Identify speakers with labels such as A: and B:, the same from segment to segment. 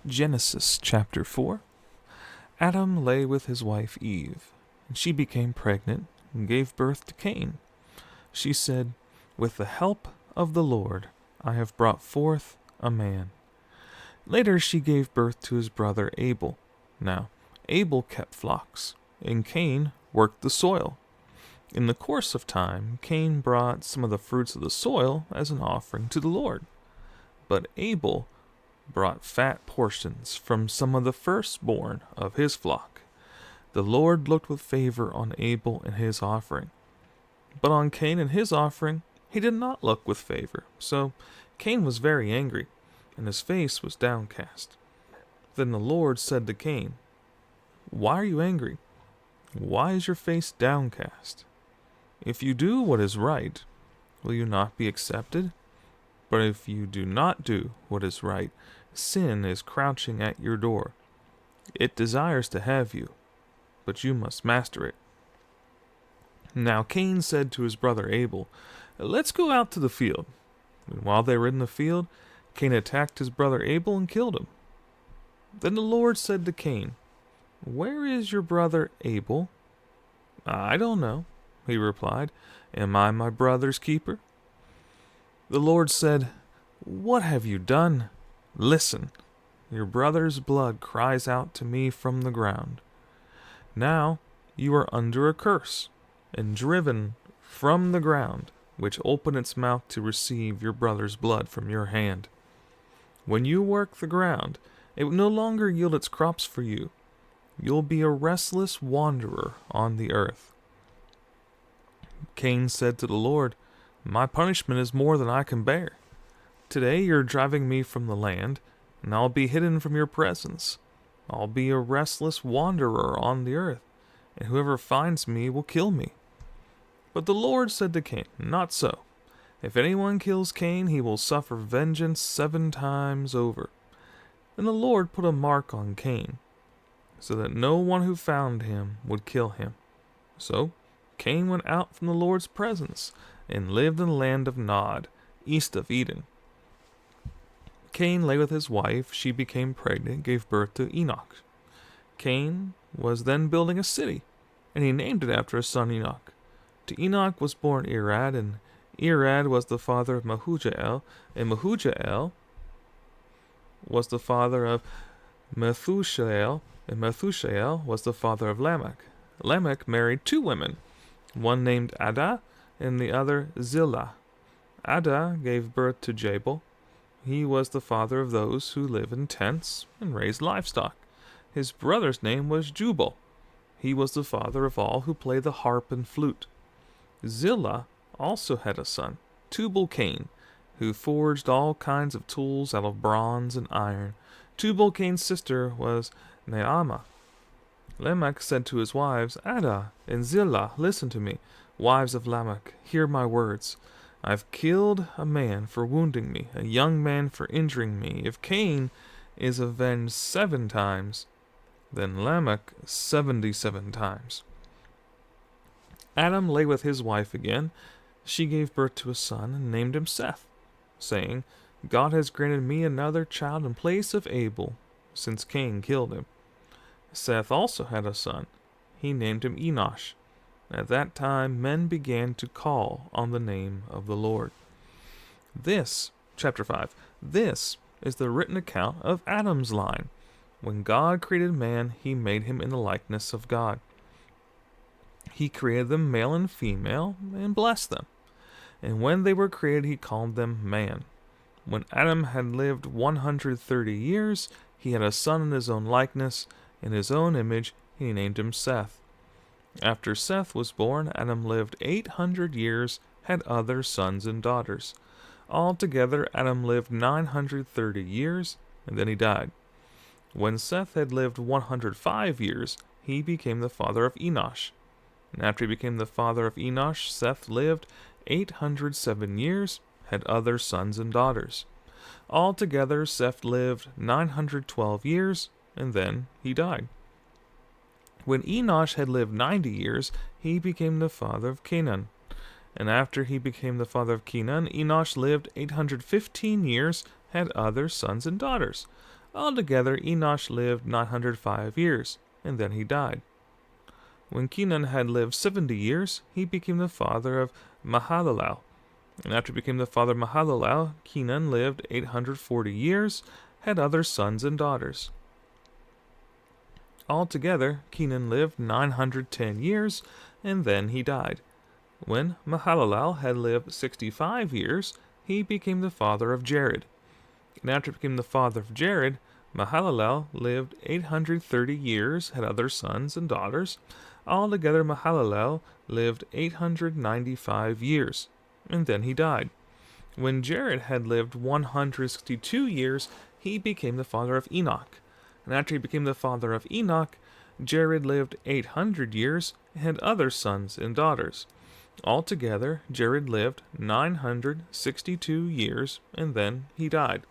A: Genesis chapter 4. Adam lay with his wife Eve, and she became pregnant and gave birth to Cain. She said, "With the help of the Lord, I have brought forth a man." Later she gave birth to his brother Abel. Now, Abel kept flocks, and Cain worked the soil. In the course of time, Cain brought some of the fruits of the soil as an offering to the Lord. But Abel brought fat portions from some of the firstborn of his flock. The Lord looked with favor on Abel and his offering. But on Cain and his offering, he did not look with favor. So Cain was very angry, and his face was downcast. Then the Lord said to Cain, "Why are you angry? Why is your face downcast? If you do what is right, will you not be accepted? But if you do not do what is right, sin is crouching at your door. It desires to have you, but you must master it." Now Cain said to his brother Abel, "Let's go out to the field." And while they were in the field, Cain attacked his brother Abel and killed him. Then the Lord said to Cain, "Where is your brother Abel?" "I don't know," he replied. "Am I my brother's keeper?" The Lord said, "What have you done? Listen, your brother's blood cries out to me from the ground. Now you are under a curse, and driven from the ground, which opened its mouth to receive your brother's blood from your hand. When you work the ground, it will no longer yield its crops for you. You'll be a restless wanderer on the earth." Cain said to the Lord, "My punishment is more than I can bear. Today you're driving me from the land, and I'll be hidden from your presence. I'll be a restless wanderer on the earth, and whoever finds me will kill me." But the Lord said to Cain, "Not so. If anyone kills Cain, he will suffer vengeance 7 times over." Then the Lord put a mark on Cain, so that no one who found him would kill him. So Cain went out from the Lord's presence and lived in the land of Nod, east of Eden. Cain lay with his wife. She became pregnant, gave birth to Enoch. Cain was then building a city, and he named it after his son Enoch. To Enoch was born Irad, and Irad was the father of Mehujael, and Mehujael was the father of Methushael, and Methushael was the father of Lamech. Lamech married 2 women, one named Adah and the other Zillah. Adah gave birth to Jabal. He was the father of those who live in tents and raise livestock. His brother's name was Jubal. He was the father of all who play the harp and flute. Zillah also had a son, Tubal-Cain, who forged all kinds of tools out of bronze and iron. Tubal-Cain's sister was Naamah. Lamech said to his wives, "Adah and Zillah, listen to me. Wives of Lamech, hear my words. I've killed a man for wounding me, a young man for injuring me. If Cain is avenged 7 times, then Lamech 77 times. Adam lay with his wife again. She gave birth to a son and named him Seth, saying, "God has granted me another child in place of Abel, since Cain killed him." Seth also had a son. He named him Enosh. At that time men began to call on the name of the Lord. This, chapter 5, this is the written account of Adam's line. When God created man, he made him in the likeness of God. He created them male and female and blessed them. And when they were created, he called them man. When Adam had lived 130 years, he had a son in his own likeness. In his own image, he named him Seth. After Seth was born, Adam lived 800 years, had other sons and daughters. Altogether, Adam lived 930 years, and then he died. When Seth had lived 105 years, he became the father of Enosh. And after he became the father of Enosh, Seth lived 807 years, had other sons and daughters. Altogether, Seth lived 912 years, and then he died. When Enosh had lived 90 years, he became the father of Canaan. And after he became the father of Canaan, Enosh lived 815 years, had other sons and daughters. Altogether, Enosh lived 905 years, and then he died. When Kenan had lived 70 years, he became the father of Mahalalel. And after he became the father of Mahalalel, Kenan lived 840 years, had other sons and daughters. Altogether, Kenan lived 910 years, and then he died. When Mahalalel had lived 65 years, he became the father of Jared. And after he became the father of Jared, Mahalalel lived 830 years, had other sons and daughters. Altogether, Mahalalel lived 895 years, and then he died. When Jared had lived 162 years, he became the father of Enoch. And after he became the father of Enoch, Jared lived 800 years, and had other sons and daughters. Altogether, Jared lived 962 years, and then he died.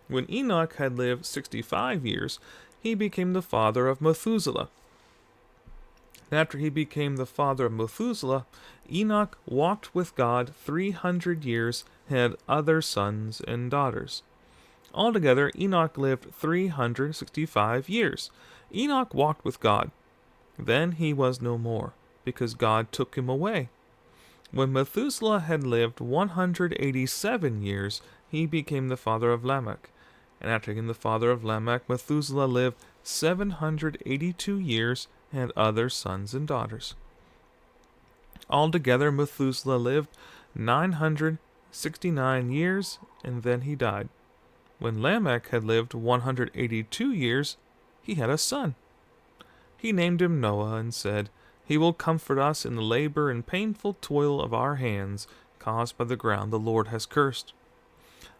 A: When Enoch had lived 65 years, he became the father of Methuselah. After he became the father of Methuselah, Enoch walked with God 300 years, and had other sons and daughters. Altogether, Enoch lived 365 years. Enoch walked with God. Then he was no more, because God took him away. When Methuselah had lived 187 years, he became the father of Lamech. And after being the father of Lamech, Methuselah lived 782 years, and had other sons and daughters. Altogether, Methuselah lived 969 years, and then he died. When Lamech had lived 182 years, he had a son. He named him Noah, and said, "He will comfort us in the labor and painful toil of our hands, caused by the ground the Lord has cursed."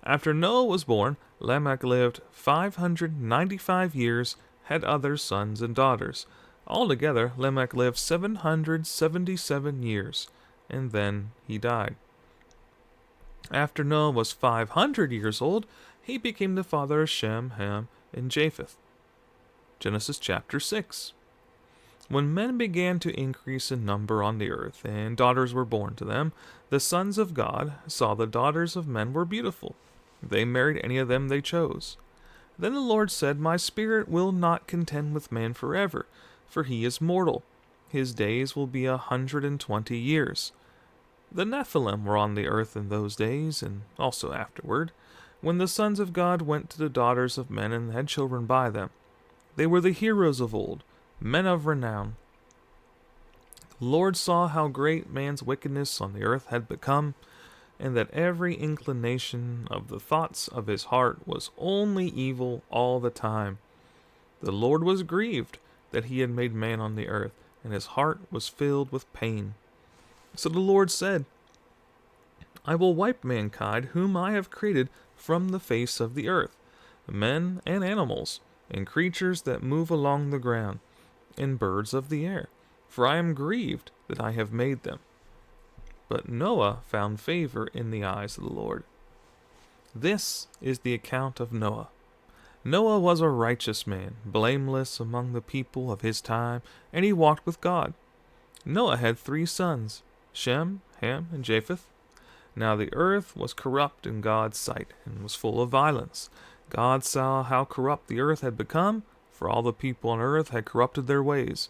A: After Noah was born, Lamech lived 595 years, had other sons and daughters. Altogether, Lamech lived 777 years, and then he died. After Noah was 500 years old, he became the father of Shem, Ham, and Japheth. Genesis chapter 6. When men began to increase in number on the earth, and daughters were born to them, the sons of God saw the daughters of men were beautiful. They married any of them they chose. Then the Lord said, "My spirit will not contend with man forever, for he is mortal. His days will be 120 years. The Nephilim were on the earth in those days, and also afterward, when the sons of God went to the daughters of men and had children by them. They were the heroes of old, men of renown. The Lord saw how great man's wickedness on the earth had become, and that every inclination of the thoughts of his heart was only evil all the time. The Lord was grieved that he had made man on the earth, and his heart was filled with pain. So the Lord said, I will wipe mankind whom I have created from the face of the earth, men and animals, and creatures that move along the ground, and birds of the air, for I am grieved that I have made them. But Noah found favor in the eyes of the Lord. This is the account of Noah. Noah was a righteous man, blameless among the people of his time, and he walked with God. Noah had 3 sons, Shem, Ham, and Japheth. Now the earth was corrupt in God's sight, and was full of violence. God saw how corrupt the earth had become, for all the people on earth had corrupted their ways.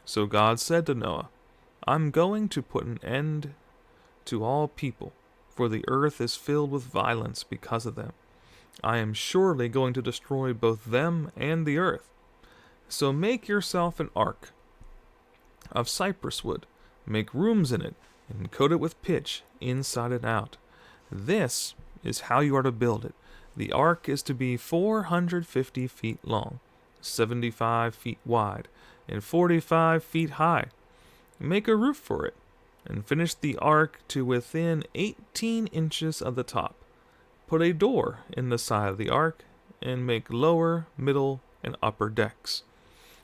A: So God said to Noah, I'm going to put an end to all people, for the earth is filled with violence because of them. I am surely going to destroy both them and the earth. So make yourself an ark of cypress wood, make rooms in it, and coat it with pitch, inside and out. This is how you are to build it. The ark is to be 450 feet long, 75 feet wide, and 45 feet high. Make a roof for it, and finish the ark to within 18 inches of the top. Put a door in the side of the ark, and make lower, middle, and upper decks.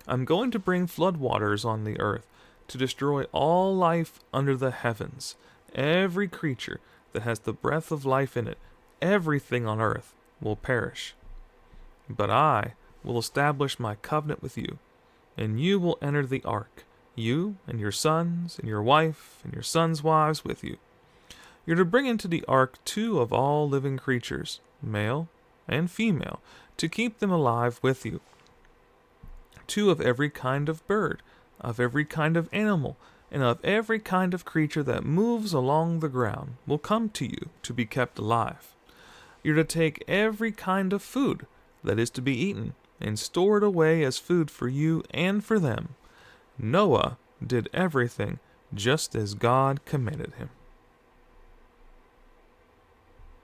A: I'm going to bring floodwaters on the earth, to destroy all life under the heavens. Every creature that has the breath of life in it, everything on earth, will perish. But I will establish my covenant with you, and you will enter the ark, you and your sons, and your wife, and your sons' wives with you. You're to bring into the ark 2 of all living creatures, male and female, to keep them alive with you. 2 of every kind of bird, of every kind of animal, and of every kind of creature that moves along the ground will come to you to be kept alive. You're to take every kind of food that is to be eaten, and store it away as food for you and for them. Noah did everything just as God commanded him.